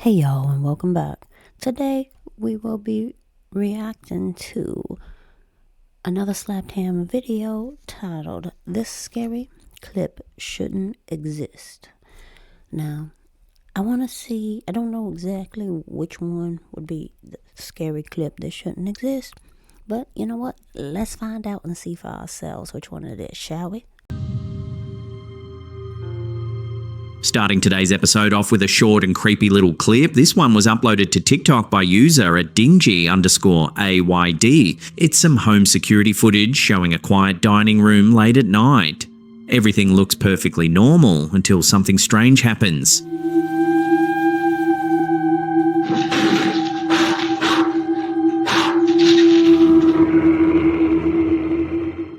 Hey y'all, and welcome back. Today we will be reacting to another Slapped Ham video titled "This Scary Clip Shouldn't Exist." Now, I don't know exactly which one would be the scary clip that shouldn't exist, but you know what? Let's find out and see for ourselves which one it is, shall we? Starting today's episode off with a short and creepy little clip. This one was uploaded to TikTok by user at dingy_AYD. It's some home security footage showing a quiet dining room late at night. Everything looks perfectly normal until something strange happens.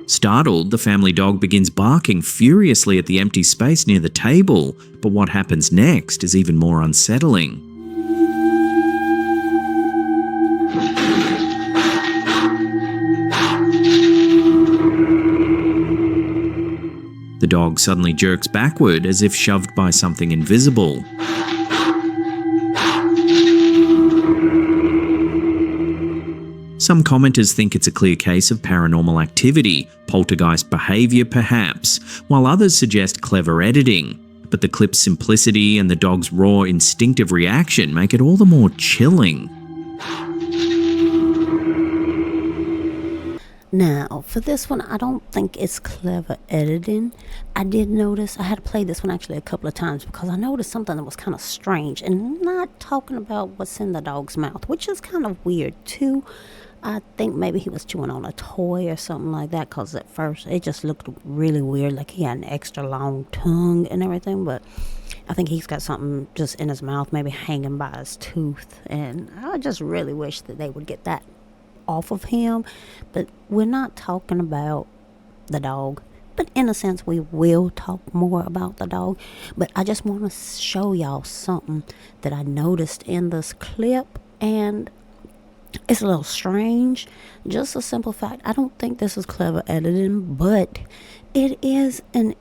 Startled, the family dog begins barking furiously at the empty space near the table, but what happens next is even more unsettling. The dog suddenly jerks backward as if shoved by something invisible. Some commenters think it's a clear case of paranormal activity, poltergeist behaviour perhaps, while others suggest clever editing. But the clip's simplicity and the dog's raw instinctive reaction make it all the more chilling. Now, for this one, I don't think it's clever editing. I did notice, I had to play this one actually a couple of times because I noticed something that was kind of strange, and not talking about what's in the dog's mouth, which is kind of weird too. I think maybe he was chewing on a toy or something like that, because at first it just looked really weird, like he had an extra long tongue and everything, but I think he's got something just in his mouth, maybe hanging by his tooth, and I just really wish that they would get that off of him. But we're not talking about the dog, but in a sense we will talk more about the dog. But I just want to show y'all something that I noticed in this clip, and it's a little strange. Just a simple fact, I don't think this is clever editing, but it is an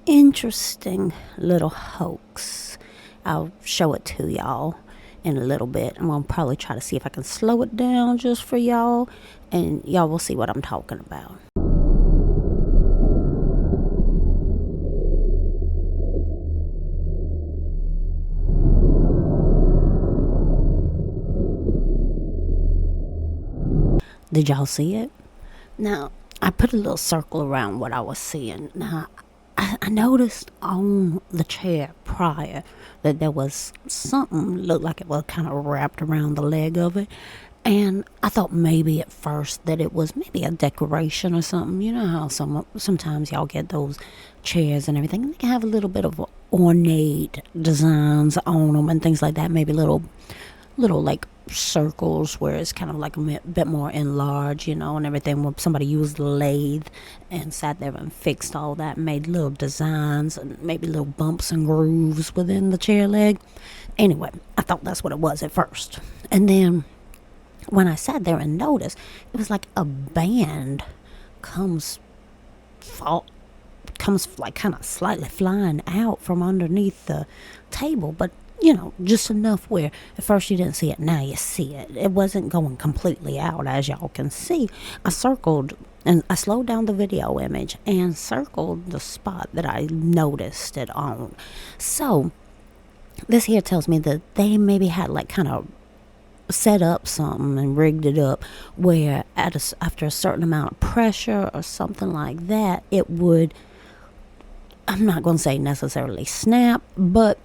interesting little hoax. I'll show it to y'all in a little bit. I'm gonna probably try to see if I can slow it down just for y'all, and y'all will see what I'm talking about. Did y'all see it? Now, I put a little circle around what I was seeing. Now, I noticed on the chair prior that there was something looked like it was kind of wrapped around the leg of it. And I thought maybe at first that it was maybe a decoration or something. You know how sometimes y'all get those chairs and everything. They can have a little bit of ornate designs on them and things like that. Maybe little like circles where it's kind of like a bit more enlarged, you know, and everything. When somebody used the lathe and sat there and fixed all that, made little designs and maybe little bumps and grooves within the chair leg. Anyway, I thought that's what it was at first. And then when I sat there and noticed, it was like a band comes like kind of slightly flying out from underneath the table, but you know, just enough where at first you didn't see it, now you see it. It wasn't going completely out, as y'all can see. I circled and I slowed down the video image and circled the spot that I noticed it on. So this here tells me that they maybe had like kind of set up something and rigged it up where after a certain amount of pressure or something like that, it would, I'm not going to say necessarily snap, but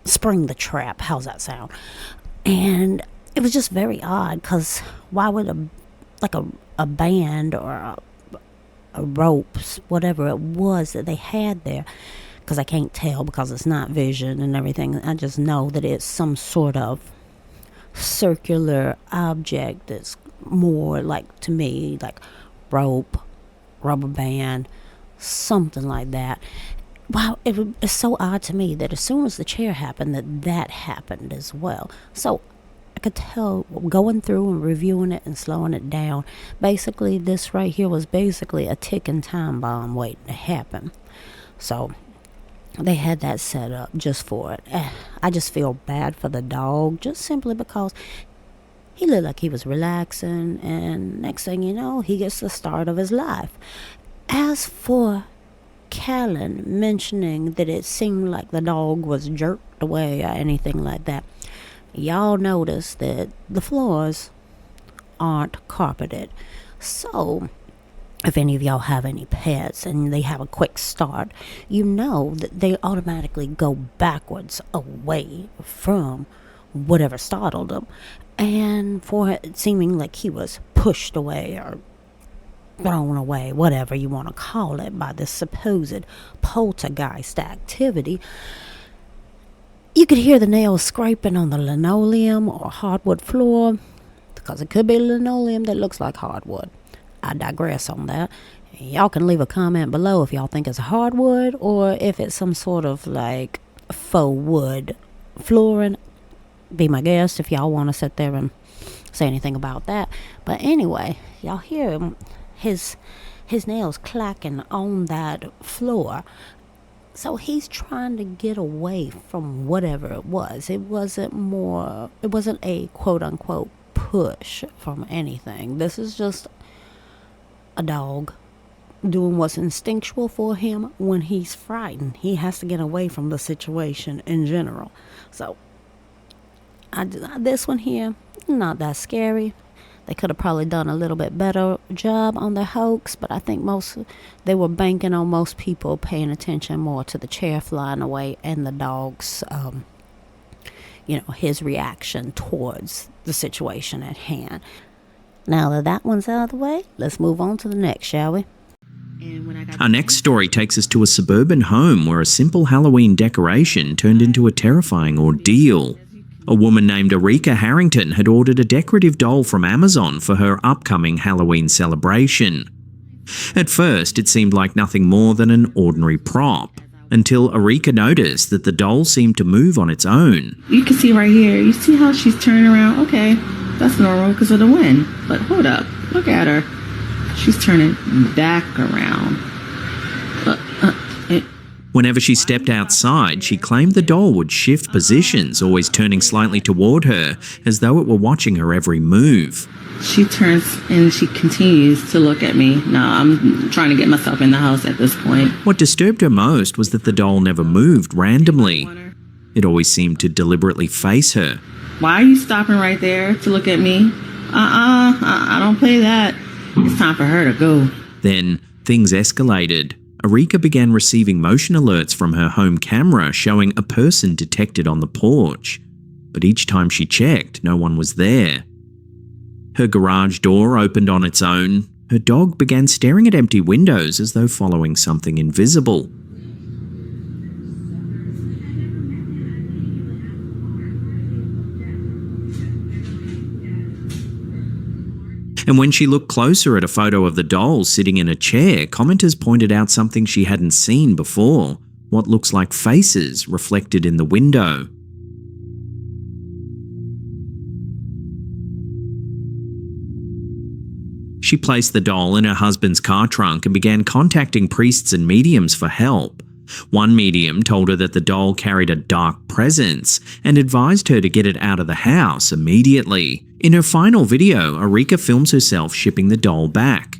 spring the trap. How's that sound? And it was just very odd, because why would a band or a ropes, whatever it was that they had there, because I can't tell because it's not vision and everything. I just know that it's some sort of circular object that's more like, to me, like rope, rubber band, something like that. Wow, it's so odd to me that as soon as the chair happened, that happened as well. So I could tell, going through and reviewing it and slowing it down, basically this right here was basically a ticking time bomb waiting to happen. So they had that set up just for it. I just feel bad for the dog, just simply because he looked like he was relaxing, and next thing you know, he gets the start of his life. As for Callan mentioning that it seemed like the dog was jerked away or anything like that, y'all notice that the floors aren't carpeted. So, if any of y'all have any pets and they have a quick start, you know that they automatically go backwards away from whatever startled them. And for it seeming like he was pushed away or thrown away, whatever you want to call it, by this supposed poltergeist activity, you could hear the nails scraping on the linoleum or hardwood floor, because it could be linoleum that looks like hardwood. I digress on that. Y'all can leave a comment below if y'all think it's hardwood or if it's some sort of like faux wood flooring. Be my guest if y'all want to sit there and say anything about that. But anyway, y'all hear his nails clacking on that floor. So he's trying to get away from whatever it was. It wasn't a quote unquote push from anything. This is just a dog doing what's instinctual for him when he's frightened. He has to get away from the situation in general. So this one here, not that scary. They could have probably done a little bit better job on the hoax, but I think they were banking on most people paying attention more to the chair flying away and the dog's his reaction towards the situation at hand. Now that one's out of the way, let's move on to the next, shall we? Our next story takes us to a suburban home where a simple Halloween decoration turned into a terrifying ordeal. A woman named Erika Harrington had ordered a decorative doll from Amazon for her upcoming Halloween celebration. At first, it seemed like nothing more than an ordinary prop, until Erika noticed that the doll seemed to move on its own. You can see right here, you see how she's turning around? Okay, that's normal because of the wind. But hold up, look at her. She's turning back around. Whenever she stepped outside, she claimed the doll would shift positions, always turning slightly toward her, as though it were watching her every move. She turns and she continues to look at me. No, I'm trying to get myself in the house at this point. What disturbed her most was that the doll never moved randomly. It always seemed to deliberately face her. Why are you stopping right there to look at me? I don't play that. It's time for her to go. Then things escalated. Erika began receiving motion alerts from her home camera showing a person detected on the porch. But each time she checked, no one was there. Her garage door opened on its own. Her dog began staring at empty windows as though following something invisible. And when she looked closer at a photo of the doll sitting in a chair, commenters pointed out something she hadn't seen before, what looks like faces reflected in the window. She placed the doll in her husband's car trunk and began contacting priests and mediums for help. One medium told her that the doll carried a dark presence and advised her to get it out of the house immediately. In her final video, Erika films herself shipping the doll back.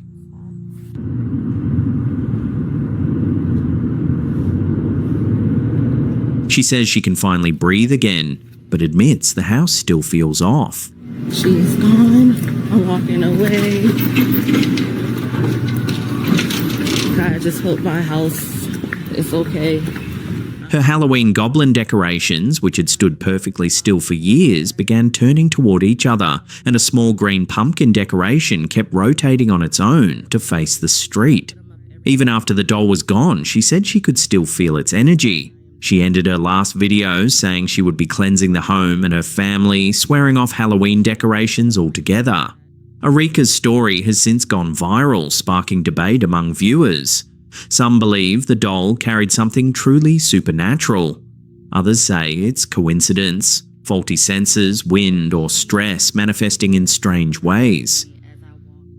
She says she can finally breathe again, but admits the house still feels off. She's gone. I'm walking away. God, I just hope my house is okay. Her Halloween goblin decorations, which had stood perfectly still for years, began turning toward each other, and a small green pumpkin decoration kept rotating on its own to face the street. Even after the doll was gone, she said she could still feel its energy. She ended her last video saying she would be cleansing the home and her family, swearing off Halloween decorations altogether. Erika's story has since gone viral, sparking debate among viewers. Some believe the doll carried something truly supernatural. Others say it's coincidence, faulty sensors, wind, or stress manifesting in strange ways.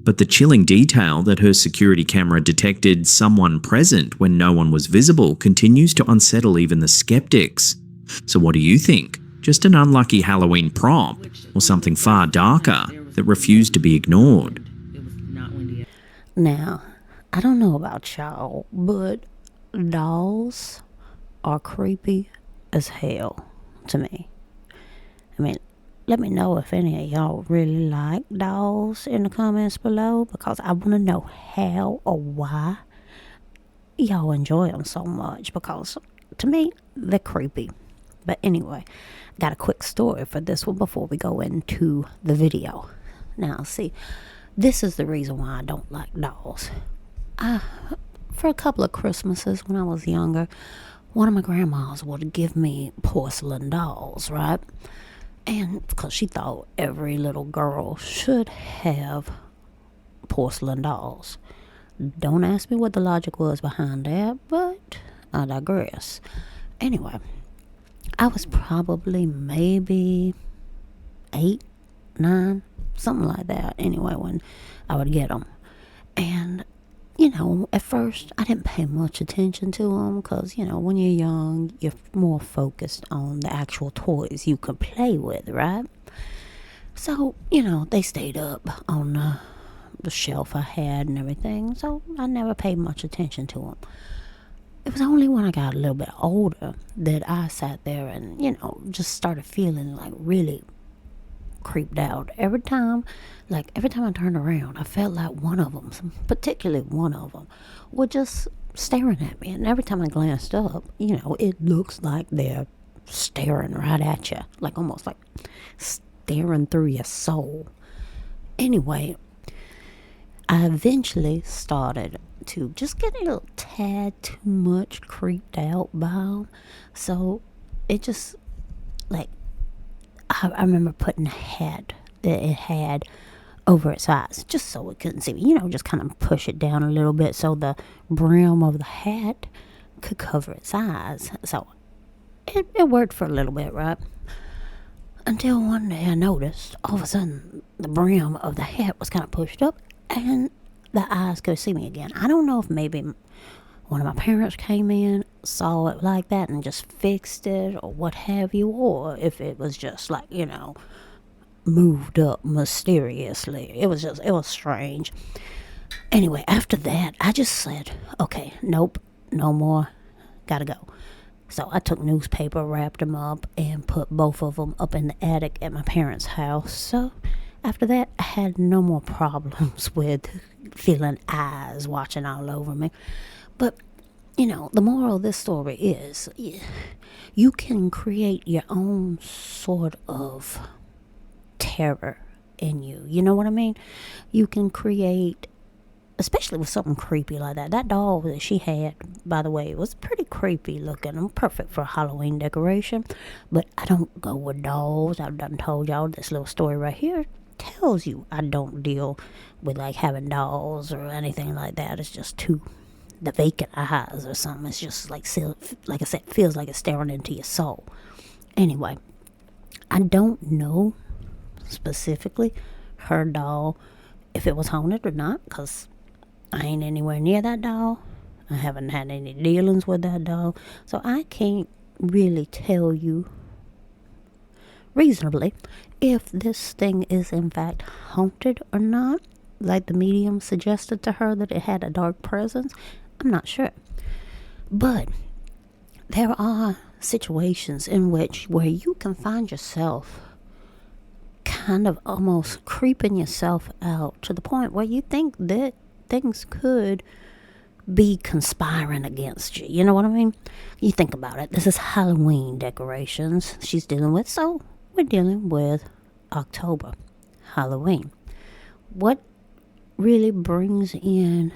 But the chilling detail that her security camera detected someone present when no one was visible continues to unsettle even the skeptics. So what do you think? Just an unlucky Halloween prop, or something far darker that refused to be ignored? It was not windy. Now, I don't know about y'all, but dolls are creepy as hell to me. I mean, let me know if any of y'all really like dolls in the comments below, because I want to know how or why y'all enjoy them so much, because to me, they're creepy. But anyway, got a quick story for this one before we go into the video. Now, see, this is the reason why I don't like dolls. For a couple of Christmases when I was younger, one of my grandmas would give me porcelain dolls, right? And because she thought every little girl should have porcelain dolls. Don't ask me what the logic was behind that, but I digress. Anyway, I was probably maybe 8, 9, something like that. Anyway, when I would get them. And, at first I didn't pay much attention to them because, when you're young, you're more focused on the actual toys you could play with, right? So, they stayed up on the shelf I had and everything. So I never paid much attention to them. It was only when I got a little bit older that I sat there and, just started feeling like really creeped out. Every time I turned around, I felt like one of them, particularly one of them, was just staring at me. And every time I glanced up, it looks like they're staring right at you, like almost like staring through your soul. Anyway, I eventually started to just get a little tad too much creeped out by them. So it just, like, I remember putting a hat that it had over its eyes just so it couldn't see me. Just kind of push it down a little bit so the brim of the hat could cover its eyes. So it worked for a little bit, right? Until one day I noticed all of a sudden the brim of the hat was kind of pushed up and the eyes could see me again. I don't know if maybe one of my parents came in, saw it like that and just fixed it or what have you, or if it was just like, moved up mysteriously. It was strange. Anyway, after that, I just said, okay, nope, no more, gotta go. So I took newspaper, wrapped them up, and put both of them up in the attic at my parents' house. So after that, I had no more problems with feeling eyes watching all over me. But, the moral of this story is you can create your own sort of terror in you. You know what I mean? You can create, especially with something creepy like that. That doll that she had, by the way, was pretty creepy looking and perfect for a Halloween decoration. But I don't go with dolls. I've done told y'all this little story right here tells you I don't deal with like having dolls or anything like that. It's just the vacant eyes or something. It's just like I said, feels like it's staring into your soul. Anyway, I don't know specifically her doll, if it was haunted or not, because I ain't anywhere near that doll. I haven't had any dealings with that doll, so I can't really tell you reasonably if this thing is in fact haunted or not, like the medium suggested to her that it had a dark presence. I'm not sure, but there are situations in where you can find yourself kind of almost creeping yourself out to the point where you think that things could be conspiring against you. You know what I mean? You think about it. This is Halloween decorations she's dealing with, so we're dealing with October, Halloween. What really brings in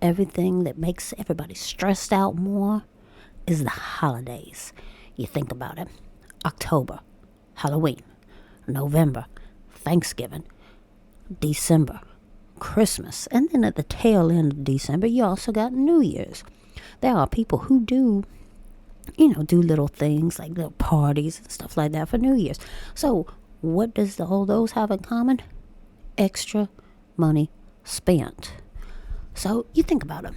everything that makes everybody stressed out more is the holidays. You think about it. October, Halloween. November, Thanksgiving. December, Christmas. And then at the tail end of December, you also got New Year's. There are people who do little things like little parties and stuff like that for New Year's. So what does all those have in common? Extra money spent. So you think about it.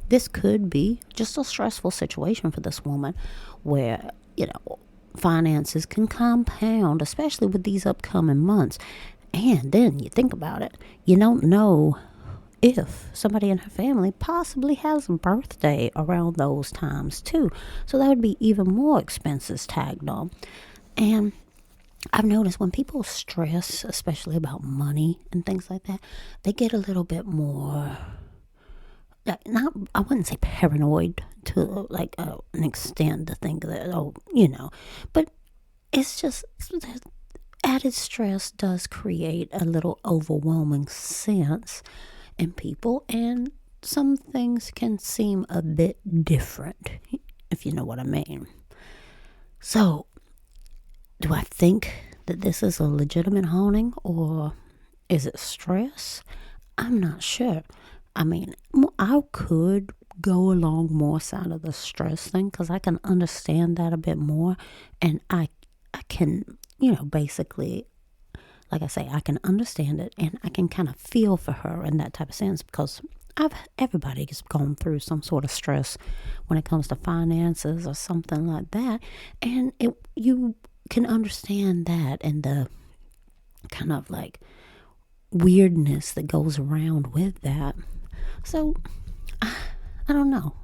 This could be just a stressful situation for this woman where, finances can compound, especially with these upcoming months. And then you think about it, you don't know if somebody in her family possibly has a birthday around those times too. So that would be even more expenses tagged on. And I've noticed when people stress, especially about money and things like that, they get a little bit more, not, I wouldn't say paranoid to like an extent to think that, but it's just added stress does create a little overwhelming sense in people, and some things can seem a bit different, if you know what I mean. So, do I think that this is a legitimate haunting, or is it stress? I'm not sure. I mean, I could go along more side of the stress thing because I can understand that a bit more, and I can, basically, like I say, I can understand it, and I can kind of feel for her in that type of sense because everybody's gone through some sort of stress when it comes to finances or something like that, and you can understand that and the kind of like weirdness that goes around with that. So I don't know.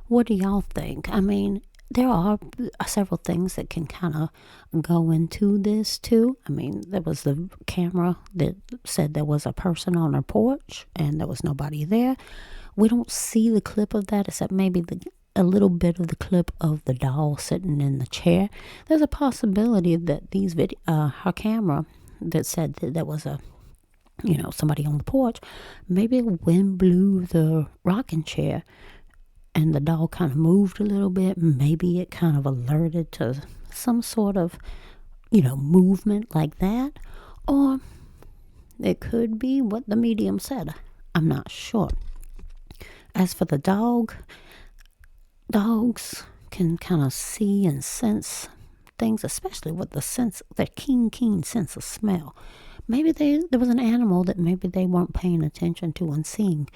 What do y'all think? I mean, there are several things that can kind of go into this too. I mean, there was the camera that said there was a person on her porch and there was nobody there. We don't see the clip of that except maybe a little bit of the clip of the doll sitting in the chair. There's a possibility that her camera that said that there was somebody on the porch, maybe the wind blew the rocking chair and the doll kind of moved a little bit. Maybe it kind of alerted to some sort of, movement like that. Or it could be what the medium said. I'm not sure. As for the dogs can kind of see and sense things, especially with that keen sense of smell. Maybe there was an animal that maybe they weren't paying attention to and seeing.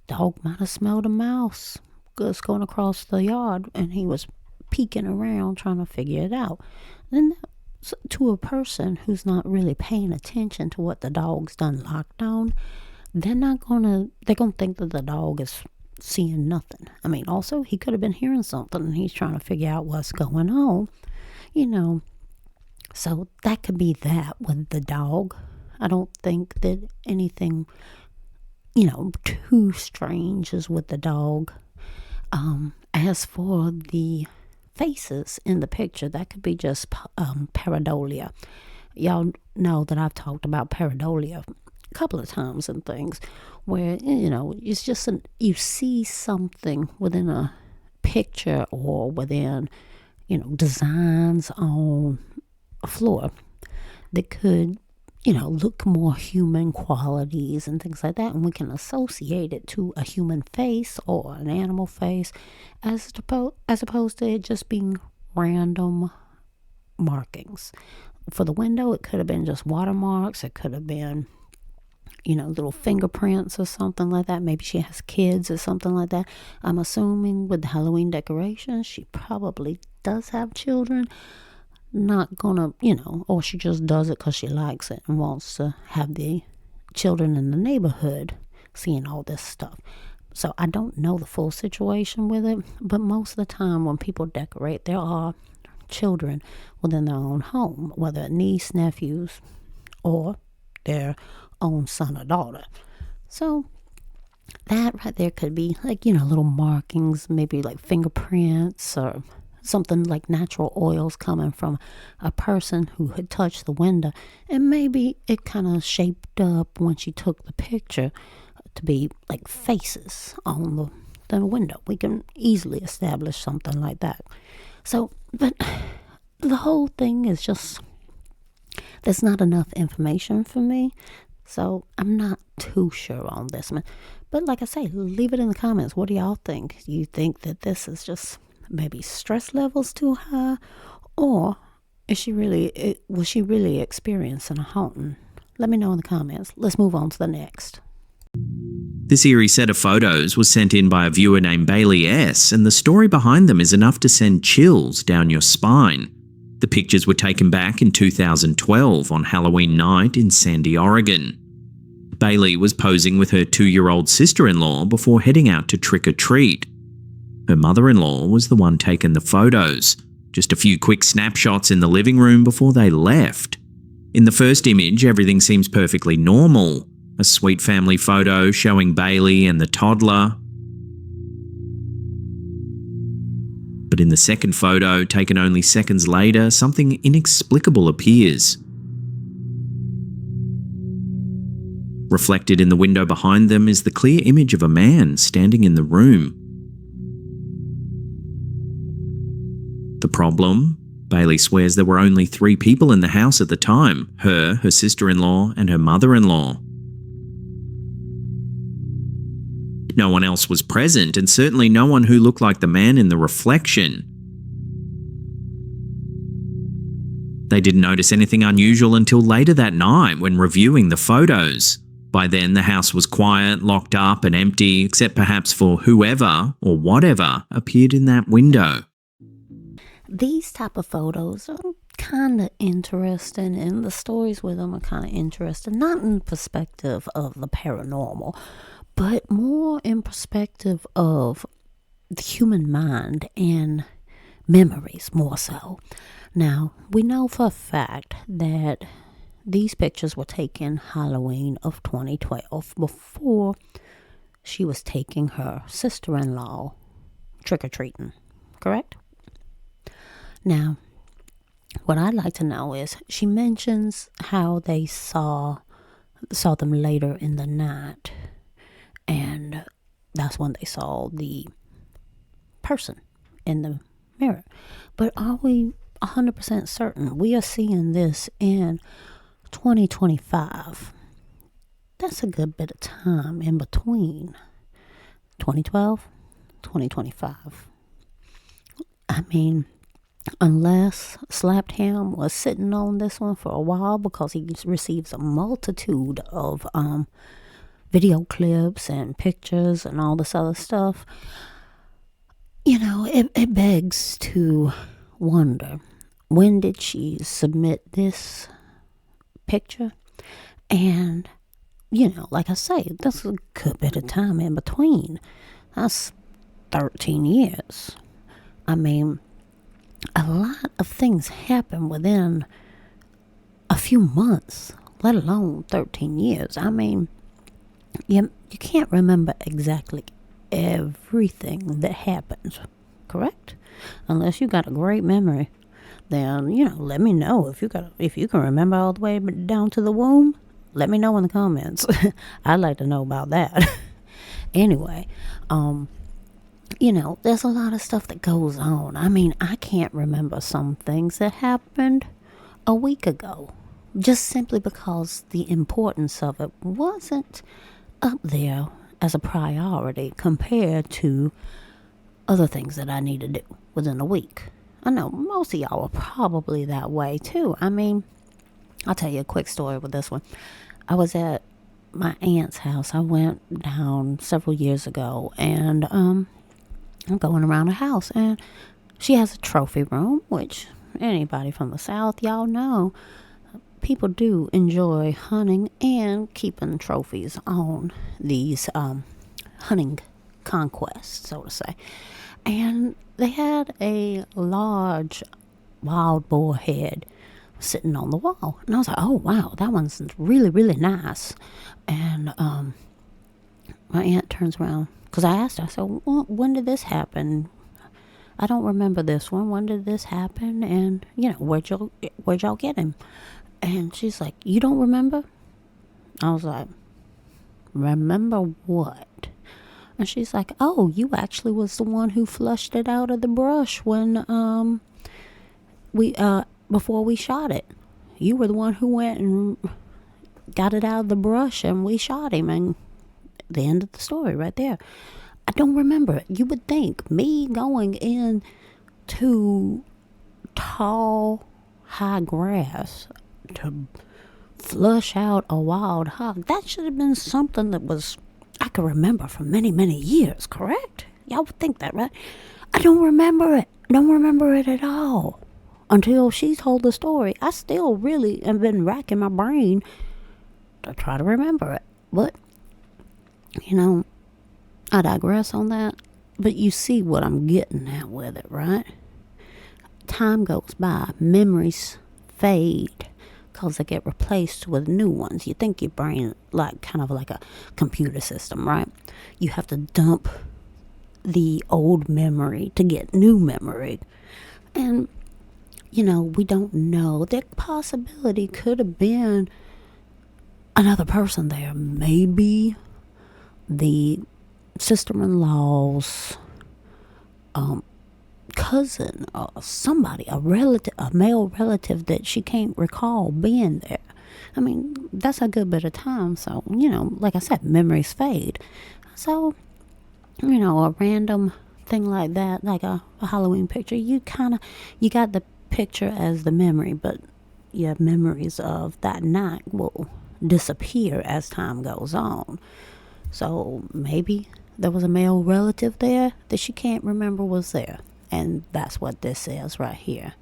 Dog might have smelled a mouse just going across the yard, and he was peeking around trying to figure it out. Then to a person who's not really paying attention to what the dog's done locked on, they're gonna think that the dog is seeing nothing. I mean, also he could have been hearing something and he's trying to figure out what's going on, so that could be that with the dog. I don't think that anything too strange is with the dog. As for the faces in the picture, that could be just pareidolia. Y'all know that I've talked about pareidolia a couple of times and things where, it's just you see something within a picture or within, designs on a floor that could look more human qualities and things like that, and we can associate it to a human face or an animal face as opposed to it just being random markings. For the window, it could have been just watermarks. It could have been little fingerprints or something like that. Maybe she has kids or something like that. I'm assuming with the Halloween decorations, she probably does have children. Not gonna, or she just does it because she likes it and wants to have the children in the neighborhood seeing all this stuff. So I don't know the full situation with it, but most of the time when people decorate, there are children within their own home, whether niece, nephews, or their own son or daughter. So that right there could be like, little markings, maybe like fingerprints or something like natural oils coming from a person who had touched the window, and maybe it kind of shaped up when she took the picture to be like faces on the window. We can easily establish something like that. So, but the whole thing is just, there's not enough information for me, so I'm not too sure on this one. But like I say, leave it in the comments. What do y'all think? You think that this is just maybe stress levels too high, or was she really experiencing a haunting? Let me know in the comments. Let's move on to the next. This eerie set of photos was sent in by a viewer named Bailey S., and the story behind them is enough to send chills down your spine. The pictures were taken back in 2012 on Halloween night in Sandy, Oregon. Bailey was posing with her 2-year-old sister-in-law before heading out to trick-or-treat. Her mother-in-law was the one taking the photos, just a few quick snapshots in the living room before they left. In the first image, everything seems perfectly normal. A sweet family photo showing Bailey and the toddler. But in the second photo, taken only seconds later, something inexplicable appears. Reflected in the window behind them is the clear image of a man standing in the room. The problem? Bailey swears there were only 3 people in the house at the time: her sister-in-law, and her mother-in-law. No one else was present, and certainly no one who looked like the man in the reflection. They didn't notice anything unusual until later that night when reviewing the photos. By then, the house was quiet, locked up, and empty, except perhaps for whoever or whatever appeared in that window. These type of photos are kind of interesting, and the stories with them are kind of interesting, not in the perspective of the paranormal, but more in perspective of the human mind and memories, more so. Now, we know for a fact that these pictures were taken Halloween of 2012, before she was taking her sister-in-law trick-or-treating, correct? Now, what I'd like to know is, she mentions how they saw them later in the night, and that's when they saw the person in the mirror. But are we 100% certain we are seeing this in 2025? That's a good bit of time in between 2012, 2025. I mean, unless Slapped Ham was sitting on this one for a while, because he receives a multitude of video clips and pictures and all this other stuff, it begs to wonder, when did she submit this picture? And like I say, that's a good bit of time in between. That's 13 years. I mean, a lot of things happen within a few months, let alone 13 years. I mean, you can't remember exactly everything that happens, correct? Unless you got a great memory. Then, let me know if you can remember all the way down to the womb. Let me know in the comments. I'd like to know about that. Anyway, there's a lot of stuff that goes on. I mean, I can't remember some things that happened a week ago, just simply because the importance of it wasn't up there as a priority compared to other things that I need to do within a week. I know most of y'all are probably that way too. I mean, I'll tell you a quick story with this one. I was at my aunt's house. I went down several years ago, and I'm going around the house, and she has a trophy room, which anybody from the South, y'all know, people do enjoy hunting and keeping trophies on these hunting conquests, so to say. And they had a large wild boar head sitting on the wall. And I was like, oh, wow, that one's really, really nice. And my aunt turns around, because I asked her, I said, well, when did this happen? I don't remember this one. When did this happen? And, where'd y'all get him? And she's like, you don't remember? I was like, remember what? And she's like, oh, you actually was the one who flushed it out of the brush when before we shot it. You were the one who went and got it out of the brush, and we shot him. And the end of the story right there. I don't remember it. You would think me going in to tall, high grass to flush out a wild hog. That should have been something that I could remember for many, many years, correct? Y'all would think that, right? I don't remember it. Don't remember it at all. Until she told the story. I still really have been racking my brain to try to remember it. But, I digress on that. But you see what I'm getting at with it, right? Time goes by. Memories fade because they get replaced with new ones. You think your brain kind of like a computer system, right? You have to dump the old memory to get new memory. And, we don't know. The possibility could have been another person there. Maybe the sister-in-law's cousin or somebody, a male relative that she can't recall being there. I mean, that's a good bit of time. So, like I said, memories fade. So, a random thing like that, like a Halloween picture, you got the picture as the memory, but your memories of that night will disappear as time goes on. So maybe there was a male relative there that she can't remember was there. And that's what this is right here.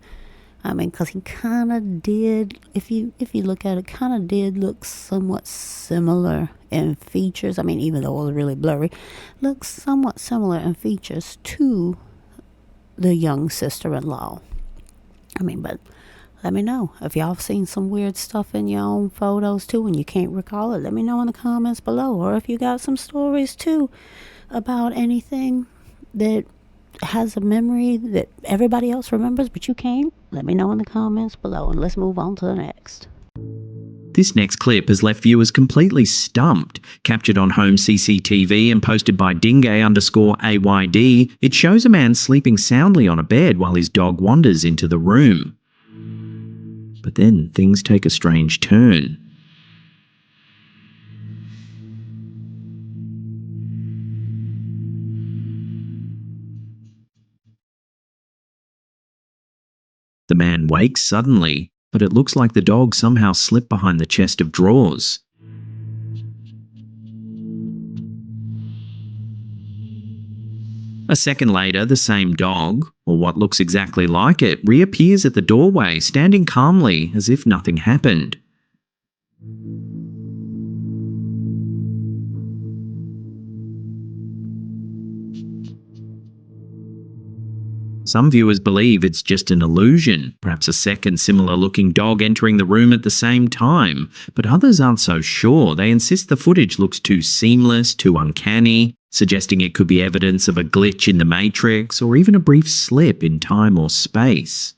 I mean, because he kind of did, if you look at it, kind of did look somewhat similar in features. I mean, even though it was really blurry, looks somewhat similar in features to the young sister-in-law. I mean, but let me know if y'all have seen some weird stuff in your own photos too and you can't recall it. Let me know in the comments below. Or if you got some stories too about anything that has a memory that everybody else remembers but you can't, let me know in the comments below, and let's move on to the next. This next clip has left viewers completely stumped. Captured on home CCTV and posted by Dingo_AYD, it shows a man sleeping soundly on a bed while his dog wanders into the room. But then things take a strange turn. The man wakes suddenly, but it looks like the dog somehow slipped behind the chest of drawers. A second later, the same dog, or what looks exactly like it, reappears at the doorway, standing calmly as if nothing happened. Some viewers believe it's just an illusion, perhaps a second similar-looking dog entering the room at the same time, but others aren't so sure. They insist the footage looks too seamless, too uncanny, suggesting it could be evidence of a glitch in the Matrix or even a brief slip in time or space.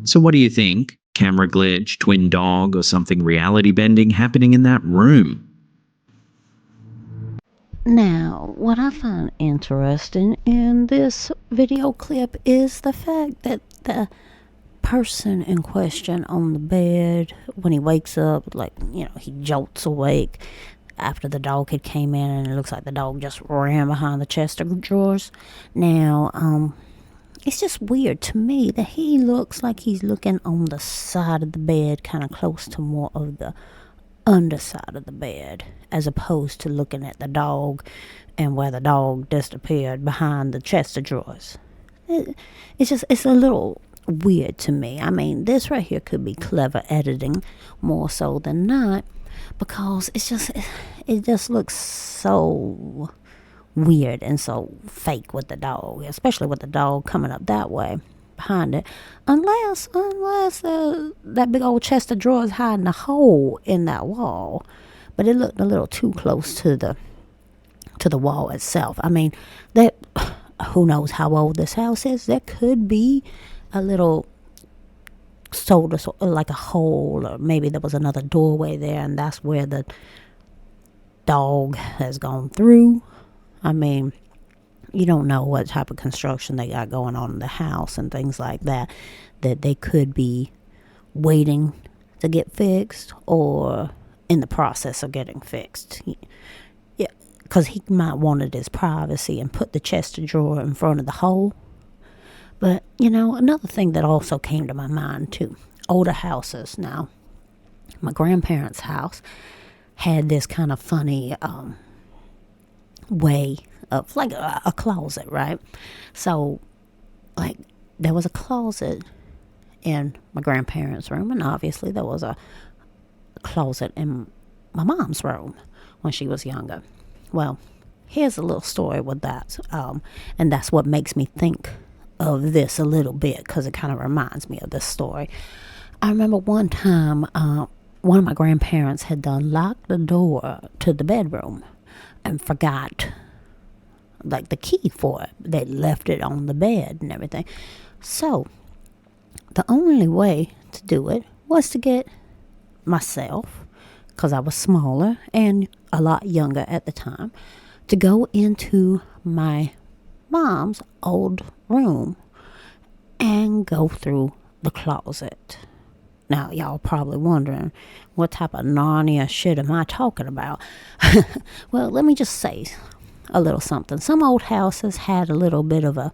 So what do you think? Camera glitch, twin dog, or something reality-bending happening in that room? Now, what I find interesting in this video clip is the fact that the person in question on the bed, when he wakes up, he jolts awake after the dog had came in, and it looks like the dog just ran behind the chest of drawers. Now, it's just weird to me that he looks like he's looking on the side of the bed, kind of close to more of the underside of the bed, as opposed to looking at the dog and where the dog disappeared behind the chest of drawers. It's a little weird to me. I mean, this right here could be clever editing more so than not, because it just looks so weird and so fake with the dog, especially with the dog coming up that way behind it, unless that big old chest of drawers hiding a hole in that wall. But it looked a little too close to the wall itself. I mean, that, who knows how old this house is? There could be a little like a hole, or maybe there was another doorway there and that's where the dog has gone through. I mean, you don't know what type of construction they got going on in the house and things like that they could be waiting to get fixed or in the process of getting fixed. Yeah, because he might wanted his privacy and put the chest of drawer in front of the hole. But, another thing that also came to my mind too, older houses. Now, my grandparents' house had this kind of funny way of like a closet, right? So, like, there was a closet in my grandparents' room, and obviously there was a closet in my mom's room when she was younger. Well, here's a little story with that, and that's what makes me think of this a little bit, because it kind of reminds me of this story. I remember one time, one of my grandparents had done locked the door to the bedroom and forgot, like, the key for it. They left it on the bed and everything. So, the only way to do it was to get myself, because I was smaller and a lot younger at the time, to go into my mom's old room and go through the closet. Now, y'all probably wondering, what type of Narnia shit am I talking about? Well, let me just say a little something. Some old houses had a little bit of a,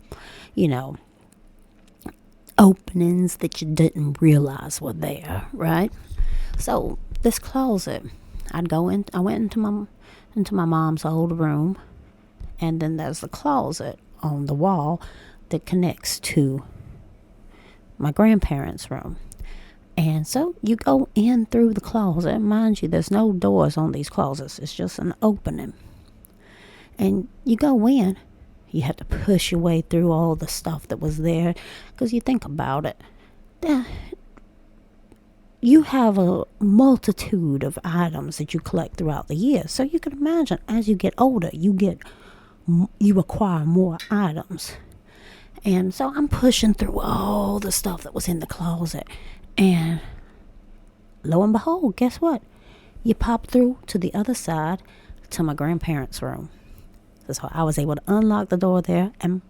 openings that you didn't realize were there, right? So this closet, I went into my mom's old room, and then there's the closet on the wall that connects to my grandparents' room. And so you go in through the closet. Mind you, there's no doors on these closets. It's just an opening. And you go in. You have to push your way through all the stuff that was there. Because you think about it. You have a multitude of items that you collect throughout the year. So you can imagine, as you get older, you acquire more items. And so I'm pushing through all the stuff that was in the closet. And lo and behold, guess what? You pop through to the other side to my grandparents' room. So I was able to unlock the door there and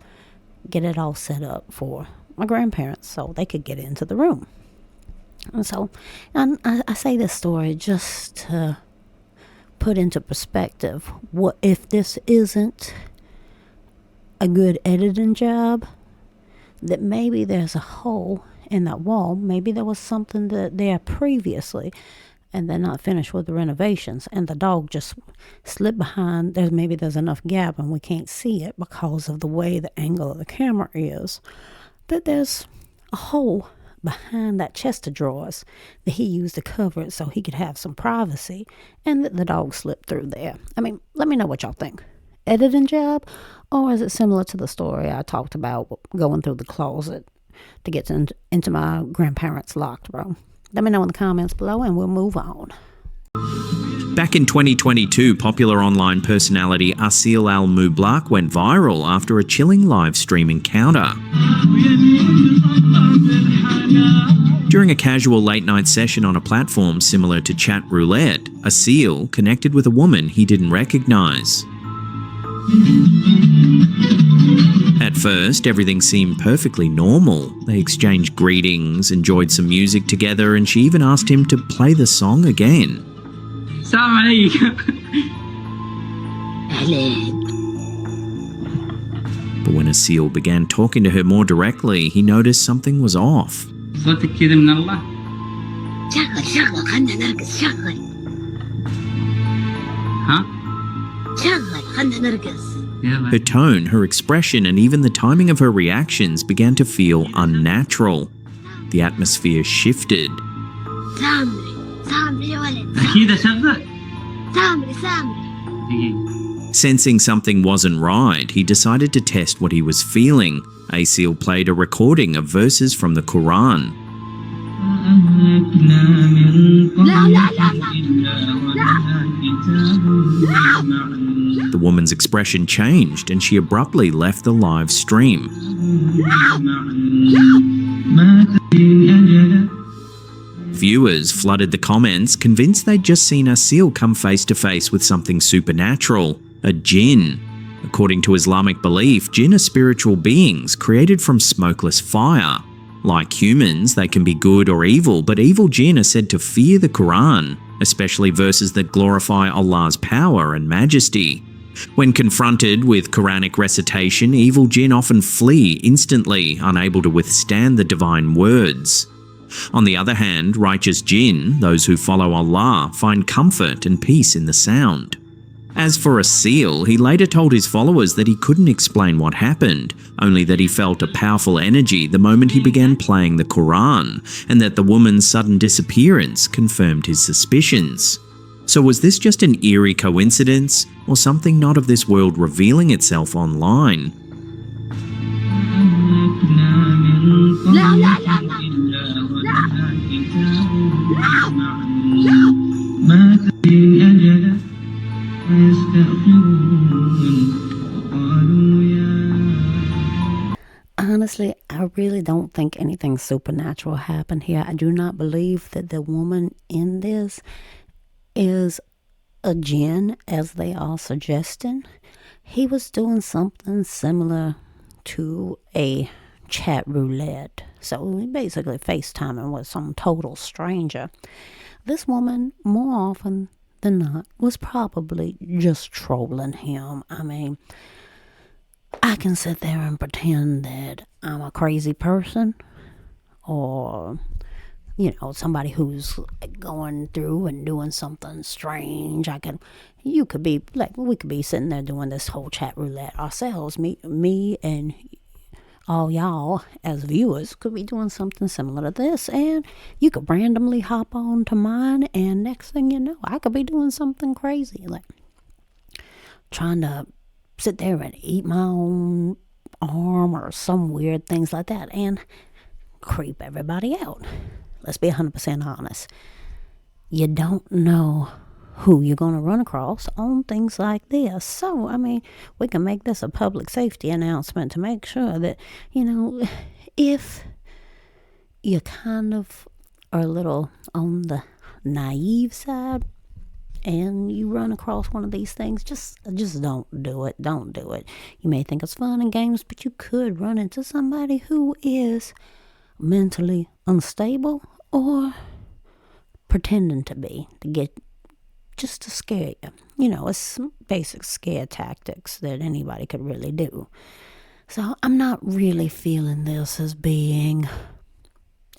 get it all set up for my grandparents so they could get into the room. And so I say this story just to put into perspective, what if this isn't a good editing job, that maybe there's a hole in that wall. Maybe there was something there previously and they're not finished with the renovations, and the dog just slipped behind. Maybe there's enough gap and we can't see it because of the way the angle of the camera is, that there's a hole behind that chest of drawers that he used to cover it so he could have some privacy, and that the dog slipped through there. I mean, let me know what y'all think. Editing job, or is it similar to the story I talked about, going through the closet to get into my grandparents' locked room? Let me know in the comments below and we'll move on. Back in 2022, popular online personality Asil Al-Mublaq went viral after a chilling live stream encounter. During a casual late-night session on a platform similar to Chat Roulette, Asil connected with a woman he didn't recognise. At first, everything seemed perfectly normal. They exchanged greetings, enjoyed some music together, and she even asked him to play the song again. But when Asil began talking to her more directly, he noticed something was off. Her tone, her expression, and even the timing of her reactions began to feel unnatural. The atmosphere shifted. Sensing something wasn't right, he decided to test what he was feeling. Asil played a recording of verses from the Quran. The woman's expression changed and she abruptly left the live stream. Viewers flooded the comments, convinced they'd just seen Asil come face to face with something supernatural, a jinn. According to Islamic belief, jinn are spiritual beings created from smokeless fire. Like humans, they can be good or evil, but evil jinn are said to fear the Quran, especially verses that glorify Allah's power and majesty. When confronted with Quranic recitation, evil jinn often flee instantly, unable to withstand the divine words. On the other hand, righteous jinn, those who follow Allah, find comfort and peace in the sound. As for Asil, he later told his followers that he couldn't explain what happened, only that he felt a powerful energy the moment he began playing the Quran, and that the woman's sudden disappearance confirmed his suspicions. So was this just an eerie coincidence, or something not of this world revealing itself online? Honestly, I really don't think anything supernatural happened here. I do not believe that the woman in this is a jinn, as they are suggesting. He was doing something similar to a chat roulette. So he basically FaceTiming with some total stranger. This woman, more often than not, was probably just trolling him. I mean, I can sit there and pretend that I'm a crazy person, or, somebody who's going through and doing something strange. We could be sitting there doing this whole chat roulette ourselves. Me and all y'all as viewers could be doing something similar to this, and you could randomly hop on to mine, and next thing you know, I could be doing something crazy, like trying to sit there and eat my own arm or some weird things like that and creep everybody out. Let's be 100% honest. You don't know who you're going to run across on things like this. So, I mean, we can make this a public safety announcement to make sure that, if you kind of are a little on the naive side, and you run across one of these things, just don't do it. Don't do it. You may think it's fun and games, but you could run into somebody who is mentally unstable or pretending to be, just to scare you. It's basic scare tactics that anybody could really do. So I'm not really feeling this as being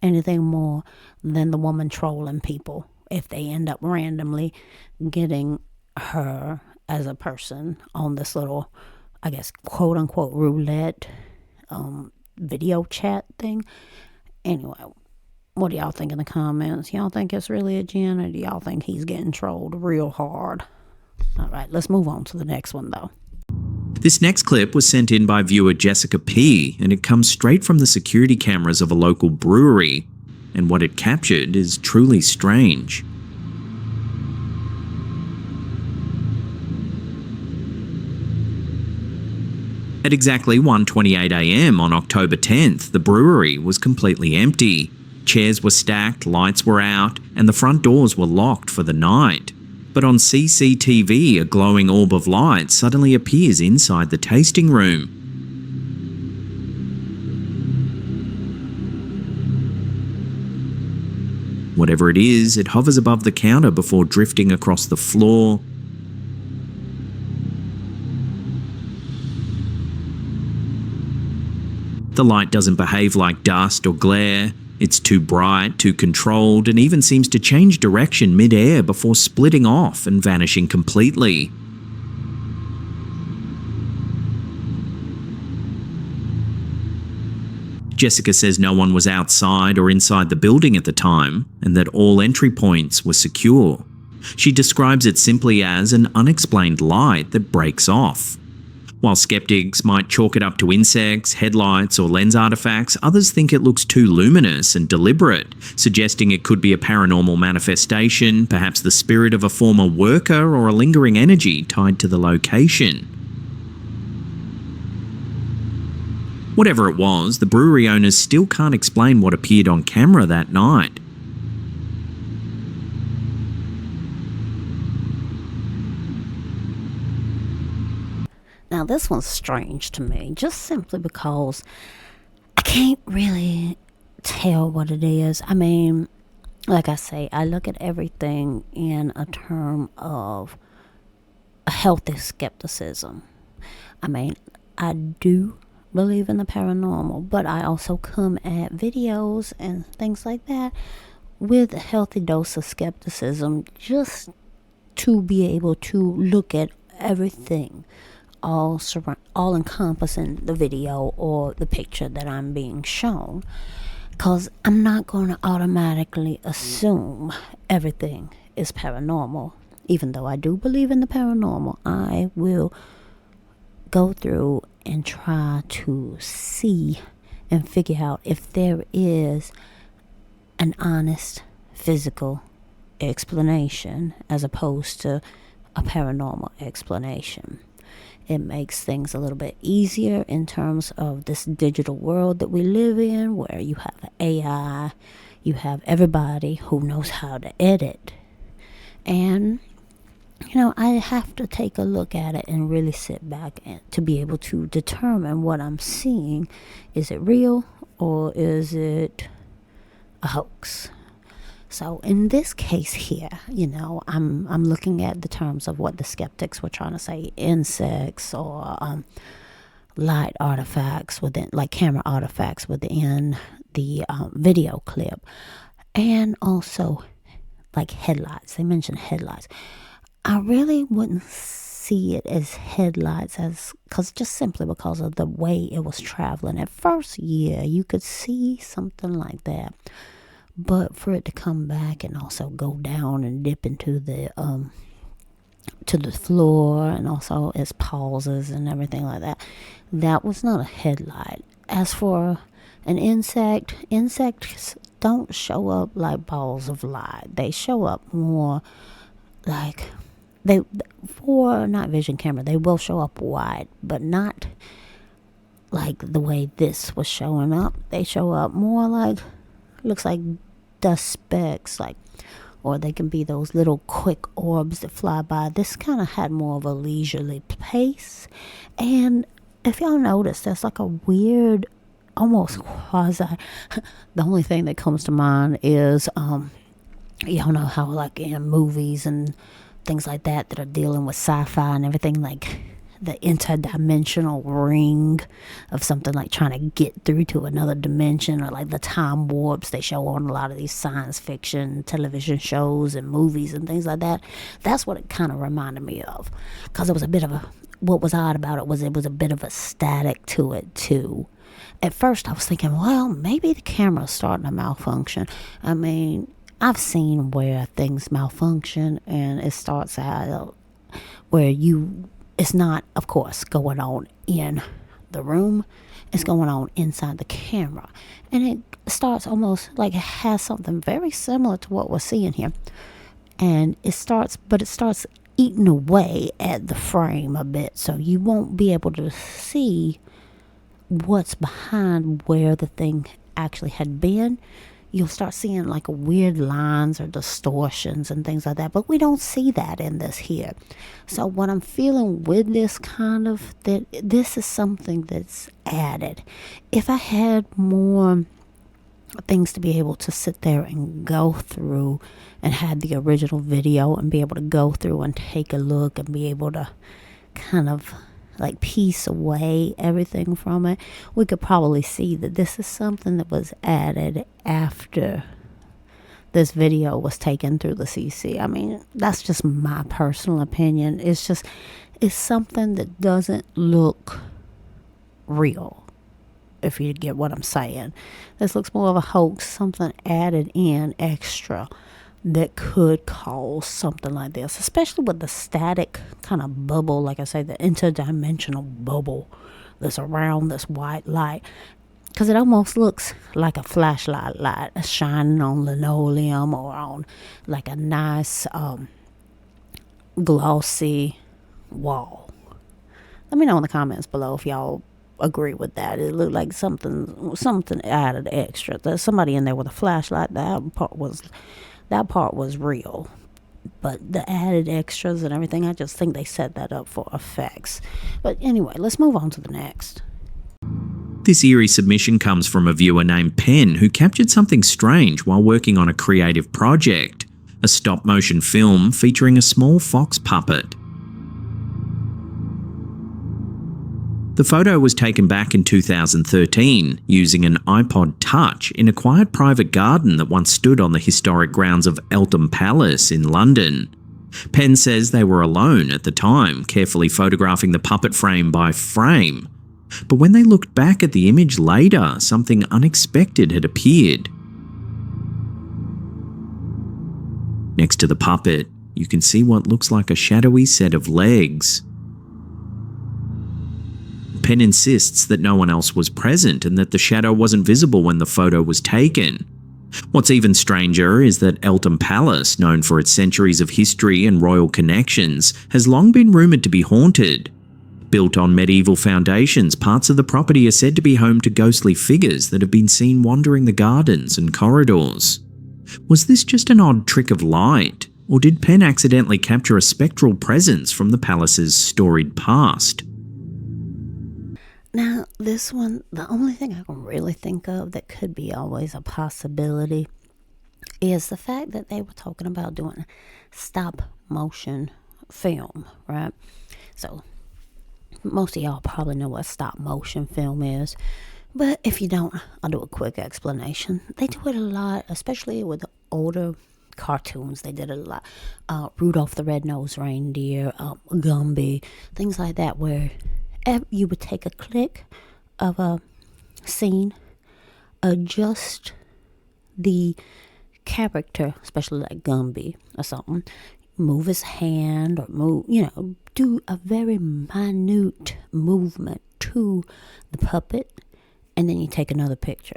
anything more than the woman trolling people, if they end up randomly getting her as a person on this little, I guess, quote unquote roulette video chat thing. Anyway, what do y'all think in the comments? Y'all think it's really a jinn, or do y'all think he's getting trolled real hard? All right, let's move on to the next one though. This next clip was sent in by viewer Jessica P, and it comes straight from the security cameras of a local brewery, and what it captured is truly strange. At exactly 1:28 a.m. on October 10th, the brewery was completely empty. Chairs were stacked, lights were out, and the front doors were locked for the night. But on CCTV, a glowing orb of light suddenly appears inside the tasting room. Whatever it is, it hovers above the counter before drifting across the floor. The light doesn't behave like dust or glare. It's too bright, too controlled, and even seems to change direction mid-air before splitting off and vanishing completely. Jessica says no one was outside or inside the building at the time, and that all entry points were secure. She describes it simply as an unexplained light that breaks off. While skeptics might chalk it up to insects, headlights, or lens artifacts, others think it looks too luminous and deliberate, suggesting it could be a paranormal manifestation, perhaps the spirit of a former worker or a lingering energy tied to the location. Whatever it was, the brewery owners still can't explain what appeared on camera that night. Now, this one's strange to me, just simply because I can't really tell what it is. I mean, like I say, I look at everything in a term of a healthy skepticism. I mean, I do believe in the paranormal, but I also come at videos and things like that with a healthy dose of skepticism, just to be able to look at everything, all encompassing the video or the picture that I'm being shown, because I'm not going to automatically assume everything is paranormal. Even though I do believe in the paranormal, I will go through and try to see and figure out if there is an honest physical explanation as opposed to a paranormal explanation. It makes things a little bit easier in terms of this digital world that we live in, where you have AI, you have everybody who knows how to edit. And, I have to take a look at it and really sit back and to be able to determine what I'm seeing. Is it real or is it a hoax? So in this case here, I'm looking at the terms of what the skeptics were trying to say: insects or light artifacts within, like camera artifacts within the video clip, and also like headlights. They mentioned headlights. I really wouldn't see it as headlights, simply because of the way it was traveling. At first, yeah, you could see something like that. But for it to come back and also go down and dip into the to the floor, and also its pauses and everything like that, that was not a headlight. As for an insects don't show up like balls of light. They show up more like for night vision camera. They will show up wide, but not like the way this was showing up. They show up more like, looks like dust specks, or they can be those little quick orbs that fly by. This kind of had more of a leisurely pace. And if y'all notice, there's like a weird, almost quasi, the only thing that comes to mind is, y'all know how like in movies and things like that are dealing with sci-fi and everything, like the interdimensional ring of something like trying to get through to another dimension, or like the time warps they show on a lot of these science fiction television shows and movies and things like that. That's what it kind of reminded me of, because it was a bit of a, what was odd about it was a bit of a static to it too. At first I was thinking, well, maybe the camera's starting to malfunction. I mean, I've seen where things malfunction and it starts out where it's not, of course, going on in the room. It's going on inside the camera. And it starts almost like it has something very similar to what we're seeing here. And it starts eating away at the frame a bit. So you won't be able to see what's behind where the thing actually had been. You'll start seeing like weird lines or distortions and things like that. But we don't see that in this here. So what I'm feeling with this kind of, that this is something that's added. If I had more things to be able to sit there and go through and had the original video and be able to go through and take a look and be able to kind of like piece away everything from it, we could probably see that this is something that was added after this video was taken through the CC. I mean, that's just my personal opinion. It's something that doesn't look real, if you get what I'm saying. This looks more of a hoax, something added in extra that could cause something like this, especially with the static kind of bubble, like I say, the interdimensional bubble that's around this white light, because it almost looks like a flashlight light shining on linoleum or on like a nice glossy wall. Let me know in the comments below if y'all agree with that. It looked like something added extra. There's somebody in there with a flashlight. That part was real, but the added extras and everything, I just think they set that up for effects. But anyway, let's move on to the next. This eerie submission comes from a viewer named Penn, who captured something strange while working on a creative project, a stop-motion film featuring a small fox puppet. The photo was taken back in 2013 using an iPod Touch in a quiet private garden that once stood on the historic grounds of Eltham Palace in London. Penn says they were alone at the time, carefully photographing the puppet frame by frame. But when they looked back at the image later, something unexpected had appeared. Next to the puppet, you can see what looks like a shadowy set of legs. Penn insists that no one else was present and that the shadow wasn't visible when the photo was taken. What's even stranger is that Eltham Palace, known for its centuries of history and royal connections, has long been rumoured to be haunted. Built on medieval foundations, parts of the property are said to be home to ghostly figures that have been seen wandering the gardens and corridors. Was this just an odd trick of light, or did Penn accidentally capture a spectral presence from the palace's storied past? Now, this one, the only thing I can really think of that could be always a possibility is the fact that they were talking about doing stop motion film, right? So, most of y'all probably know what stop motion film is, but if you don't, I'll do a quick explanation. They do it a lot, especially with the older cartoons. They did it a lot. Rudolph the Red-Nosed Reindeer, Gumby, things like that, where you would take a click of a scene, adjust the character, especially like Gumby or something, move his hand or move, do a very minute movement to the puppet, and then you take another picture.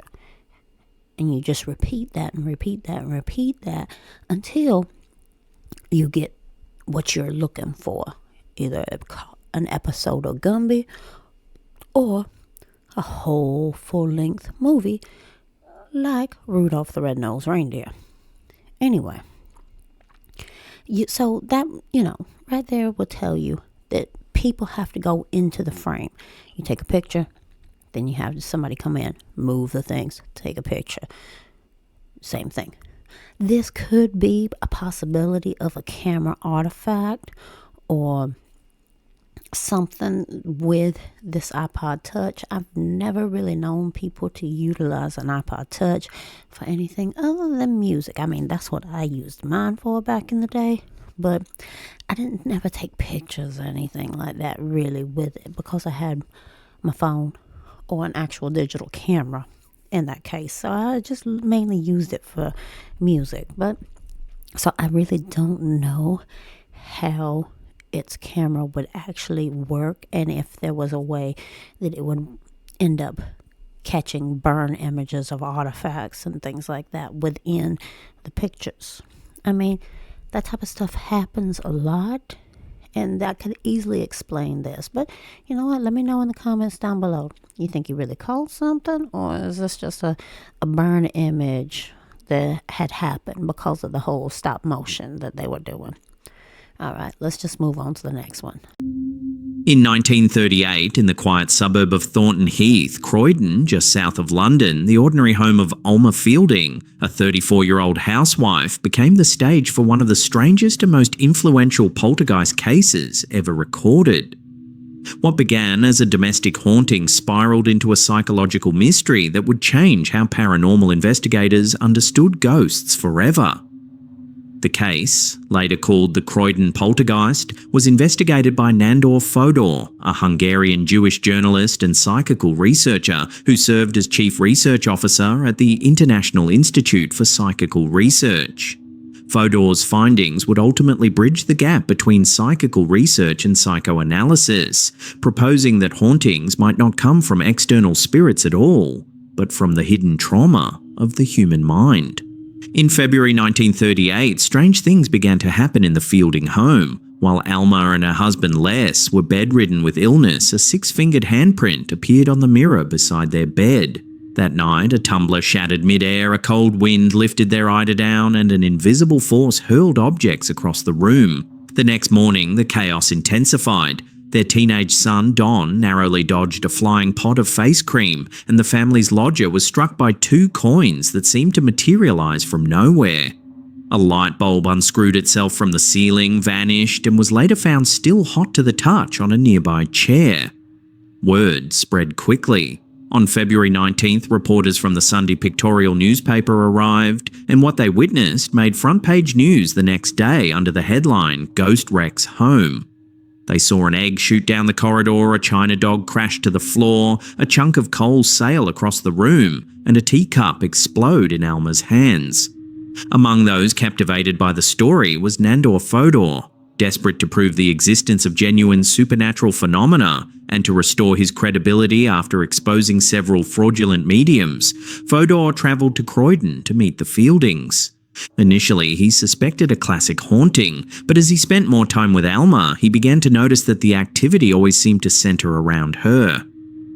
And you just repeat that and repeat that and repeat that until you get what you're looking for, either an episode of Gumby or a whole full-length movie like Rudolph the Red-Nosed Reindeer. Anyway, so that, right there will tell you that people have to go into the frame. You take a picture, then you have somebody come in, move the things, take a picture. Same thing. This could be a possibility of a camera artifact or something with this iPod Touch. I've never really known people to utilize an iPod Touch for anything other than music. I mean, that's what I used mine for back in the day, but I didn't never take pictures or anything like that really with it because I had my phone or an actual digital camera in that case. So I just mainly used it for music. But so I really don't know how its camera would actually work and if there was a way that it would end up catching burn images of artifacts and things like that within the pictures. I mean, that type of stuff happens a lot, and that could easily explain this. But you know what? Let me know in the comments down below. You think you really caught something, or is this just a burn image that had happened because of the whole stop motion that they were doing? All right, let's just move on to the next one. In 1938, in the quiet suburb of Thornton Heath, Croydon, just south of London, the ordinary home of Alma Fielding, a 34-year-old housewife, became the stage for one of the strangest and most influential poltergeist cases ever recorded. What began as a domestic haunting spiraled into a psychological mystery that would change how paranormal investigators understood ghosts forever. The case, later called the Croydon Poltergeist, was investigated by Nandor Fodor, a Hungarian Jewish journalist and psychical researcher who served as chief research officer at the International Institute for Psychical Research. Fodor's findings would ultimately bridge the gap between psychical research and psychoanalysis, proposing that hauntings might not come from external spirits at all, but from the hidden trauma of the human mind. In February 1938, strange things began to happen in the Fielding home. While Alma and her husband Les were bedridden with illness, a six-fingered handprint appeared on the mirror beside their bed. That night, a tumbler shattered mid-air, a cold wind lifted their eiderdown, and an invisible force hurled objects across the room. The next morning, the chaos intensified. Their teenage son, Don, narrowly dodged a flying pot of face cream, and the family's lodger was struck by 2 coins that seemed to materialize from nowhere. A light bulb unscrewed itself from the ceiling, vanished, and was later found still hot to the touch on a nearby chair. Word spread quickly. On February 19th, reporters from the Sunday Pictorial newspaper arrived, and what they witnessed made front-page news the next day under the headline, "Ghost Wrecks Home." They saw an egg shoot down the corridor, a china dog crash to the floor, a chunk of coal sail across the room, and a teacup explode in Alma's hands. Among those captivated by the story was Nandor Fodor. Desperate to prove the existence of genuine supernatural phenomena and to restore his credibility after exposing several fraudulent mediums, Fodor travelled to Croydon to meet the Fieldings. Initially, he suspected a classic haunting, but as he spent more time with Alma, he began to notice that the activity always seemed to centre around her.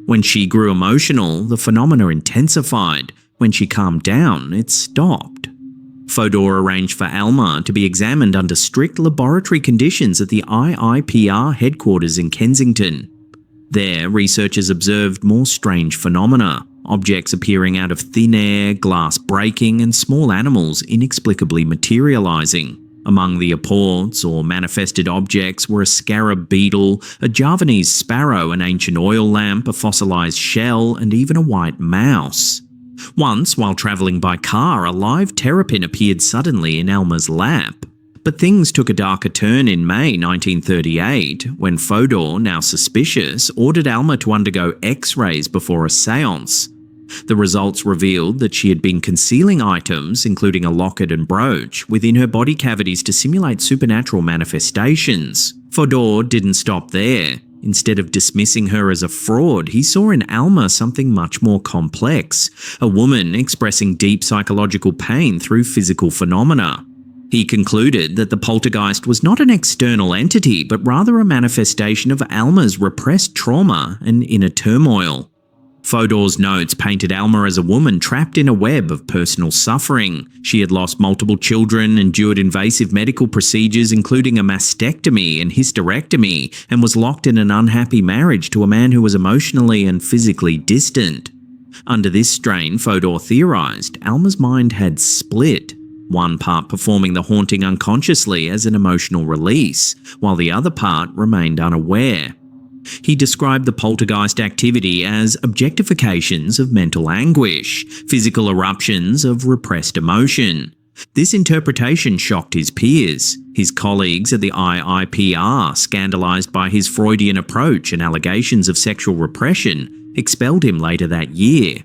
When she grew emotional, the phenomena intensified. When she calmed down, it stopped. Fodor arranged for Alma to be examined under strict laboratory conditions at the IIPR headquarters in Kensington. There, researchers observed more strange phenomena, objects appearing out of thin air, glass breaking, and small animals inexplicably materialising. Among the apports or manifested objects were a scarab beetle, a Javanese sparrow, an ancient oil lamp, a fossilised shell, and even a white mouse. Once, while travelling by car, a live terrapin appeared suddenly in Alma's lap. But things took a darker turn in May 1938, when Fodor, now suspicious, ordered Alma to undergo X-rays before a séance. The results revealed that she had been concealing items, including a locket and brooch, within her body cavities to simulate supernatural manifestations. Fodor didn't stop there. Instead of dismissing her as a fraud, he saw in Alma something much more complex, a woman expressing deep psychological pain through physical phenomena. He concluded that the poltergeist was not an external entity, but rather a manifestation of Alma's repressed trauma and inner turmoil. Fodor's notes painted Alma as a woman trapped in a web of personal suffering. She had lost multiple children, endured invasive medical procedures including a mastectomy and hysterectomy, and was locked in an unhappy marriage to a man who was emotionally and physically distant. Under this strain, Fodor theorised, Alma's mind had split, one part performing the haunting unconsciously as an emotional release, while the other part remained unaware. He described the poltergeist activity as objectifications of mental anguish, physical eruptions of repressed emotion. This interpretation shocked his peers. His colleagues at the IIPR, scandalised by his Freudian approach and allegations of sexual repression, expelled him later that year.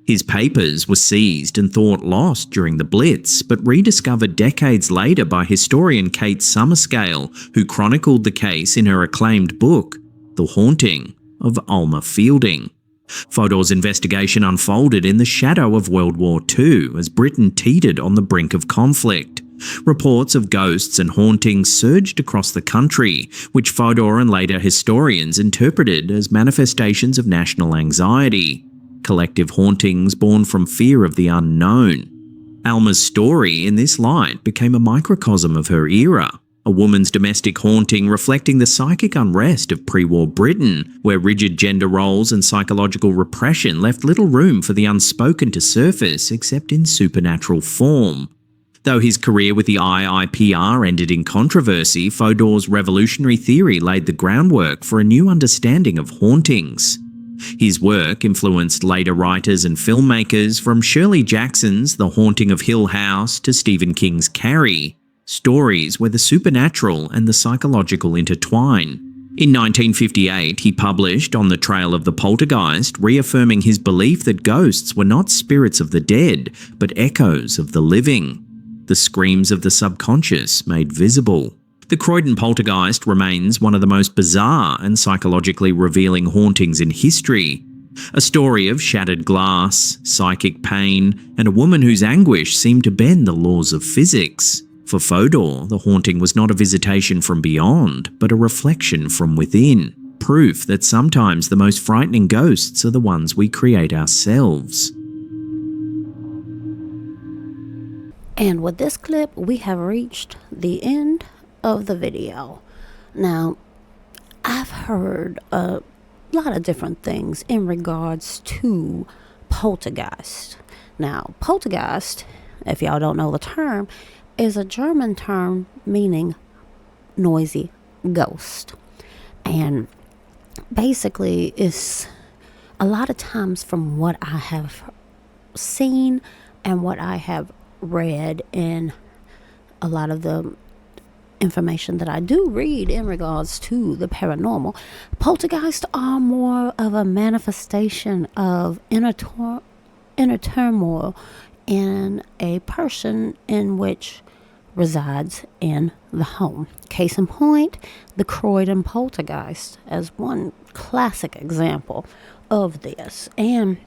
His papers were seized and thought lost during the Blitz, but rediscovered decades later by historian Kate Summerscale, who chronicled the case in her acclaimed book, The Haunting of Alma Fielding. Fodor's investigation unfolded in the shadow of World War II as Britain teetered on the brink of conflict. Reports of ghosts and hauntings surged across the country, which Fodor and later historians interpreted as manifestations of national anxiety, collective hauntings born from fear of the unknown. Alma's story in this light became a microcosm of her era, a woman's domestic haunting reflecting the psychic unrest of pre-war Britain, where rigid gender roles and psychological repression left little room for the unspoken to surface except in supernatural form. Though his career with the IIPR ended in controversy, Fodor's revolutionary theory laid the groundwork for a new understanding of hauntings. His work influenced later writers and filmmakers, from Shirley Jackson's The Haunting of Hill House to Stephen King's Carrie, stories where the supernatural and the psychological intertwine. In 1958, he published On the Trail of the Poltergeist, reaffirming his belief that ghosts were not spirits of the dead, but echoes of the living, the screams of the subconscious made visible. The Croydon poltergeist remains one of the most bizarre and psychologically revealing hauntings in history. A story of shattered glass, psychic pain, and a woman whose anguish seemed to bend the laws of physics. For Fodor, the haunting was not a visitation from beyond, but a reflection from within, proof that sometimes the most frightening ghosts are the ones we create ourselves. And with this clip, we have reached the end of the video. Now, I've heard a lot of different things in regards to poltergeist. Now, poltergeist, if y'all don't know the term, is a German term meaning noisy ghost. And basically is a lot of times from what I have seen and what I have read in a lot of the information that I do read in regards to the paranormal, poltergeists are more of a manifestation of inner turmoil in a person in which resides in the home. Case in point, the Croydon poltergeist as one classic example of this. And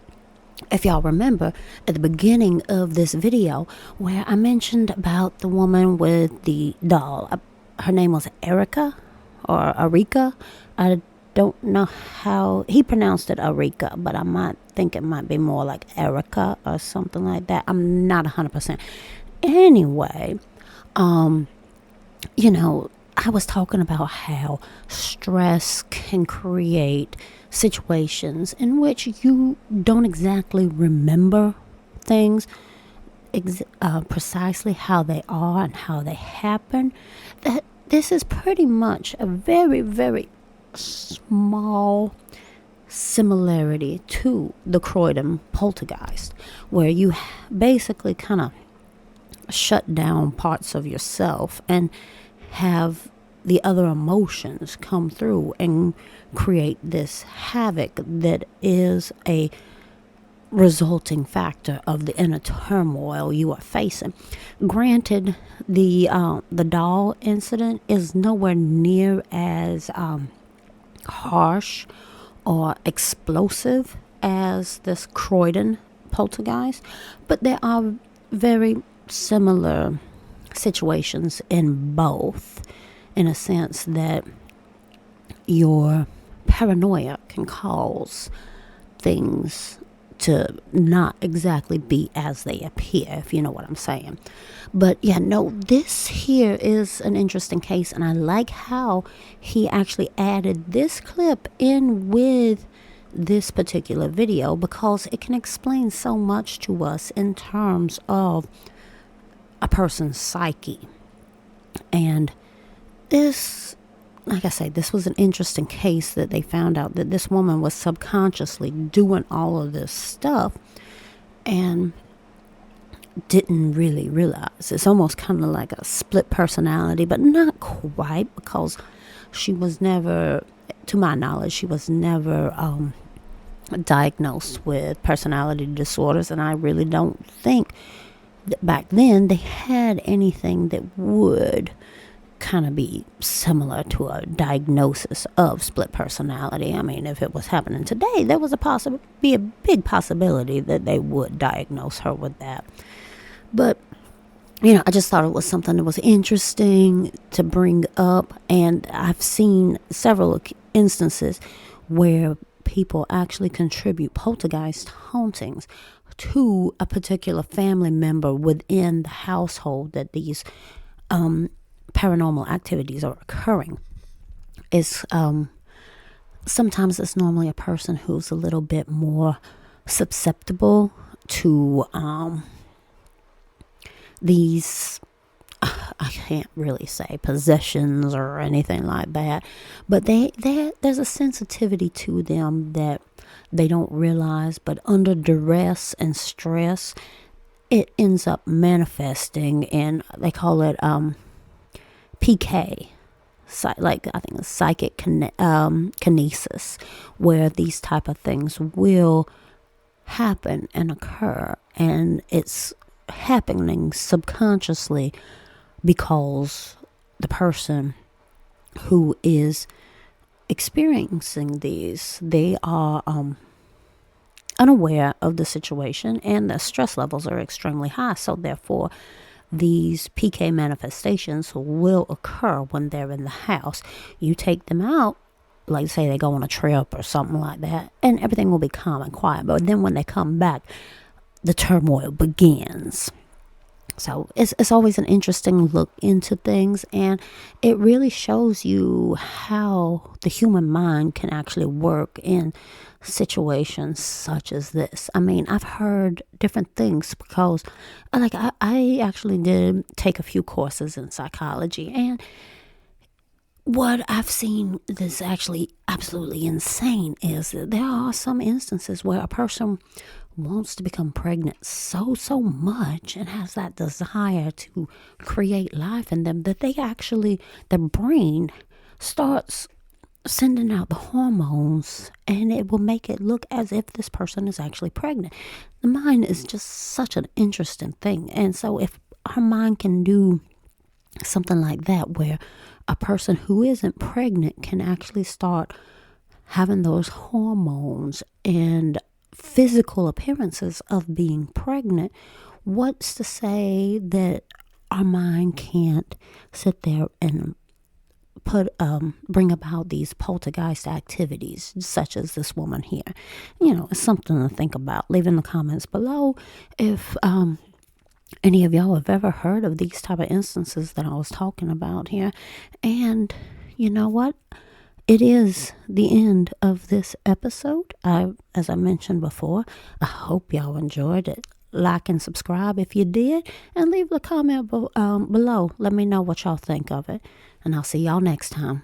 if y'all remember at the beginning of this video where I mentioned about the woman with the doll, her name was Erica or Arika. I don't know how he pronounced it, Arika, but I might think it might be more like Erica or something like that. I'm not 100%. Anyway, I was talking about how stress can create situations in which you don't exactly remember things precisely how they are and how they happen. That this is pretty much a very, very small similarity to the Croydon poltergeist, where you basically kind of shut down parts of yourself and have the other emotions come through and create this havoc that is a resulting factor of the inner turmoil you are facing. Granted, the doll incident is nowhere near as harsh or explosive as this Croydon poltergeist, but there are very similar situations in both, in a sense that your paranoia can cause things to not exactly be as they appear, if you know what I'm saying. But yeah, no, this here is an interesting case, and I like how he actually added this clip in with this particular video, because it can explain so much to us in terms of a person's psyche. And this, like I say, this was an interesting case that they found out that this woman was subconsciously doing all of this stuff and didn't really realize. It's almost kind of like a split personality, but not quite, because she was never, to my knowledge, she was never diagnosed with personality disorders, and I really don't think that back then they had anything that would kind of be similar to a diagnosis of split personality. I mean, if it was happening today, there was be a big possibility that they would diagnose her with that. But I just thought it was something that was interesting to bring up, and I've seen several instances where people actually contribute poltergeist hauntings to a particular family member within the household that these paranormal activities are occurring. It's sometimes it's normally a person who's a little bit more susceptible to these, I can't really say possessions or anything like that, but there's a sensitivity to them that they don't realize, but under duress and stress, it ends up manifesting in, they call it PK, like I think it's psychic kinesis, where these type of things will happen and occur, and it's happening subconsciously because the person who is experiencing these, they are unaware of the situation, and the stress levels are extremely high, so therefore these PK manifestations will occur when they're in the house. You take them out, like say they go on a trip or something like that, and everything will be calm and quiet, but then when they come back, the turmoil begins. So it's always an interesting look into things, and it really shows you how the human mind can actually work in situations such as this. I mean, I've heard different things because I actually did take a few courses in psychology, and What I've seen that's actually absolutely insane is that there are some instances where a person wants to become pregnant so much and has that desire to create life in them that they actually, their brain starts sending out the hormones, and it will make it look as if this person is actually pregnant. The mind is just such an interesting thing. And so if our mind can do something like that, where a person who isn't pregnant can actually start having those hormones and physical appearances of being pregnant, what's to say that our mind can't sit there and bring about these poltergeist activities such as this woman here? It's something to think about. Leave in the comments below if any of y'all have ever heard of these type of instances that I was talking about here. And you know what? It is the end of this episode. As I mentioned before, I hope y'all enjoyed it. Like and subscribe if you did, and leave a comment below. Let me know what y'all think of it, and I'll see y'all next time.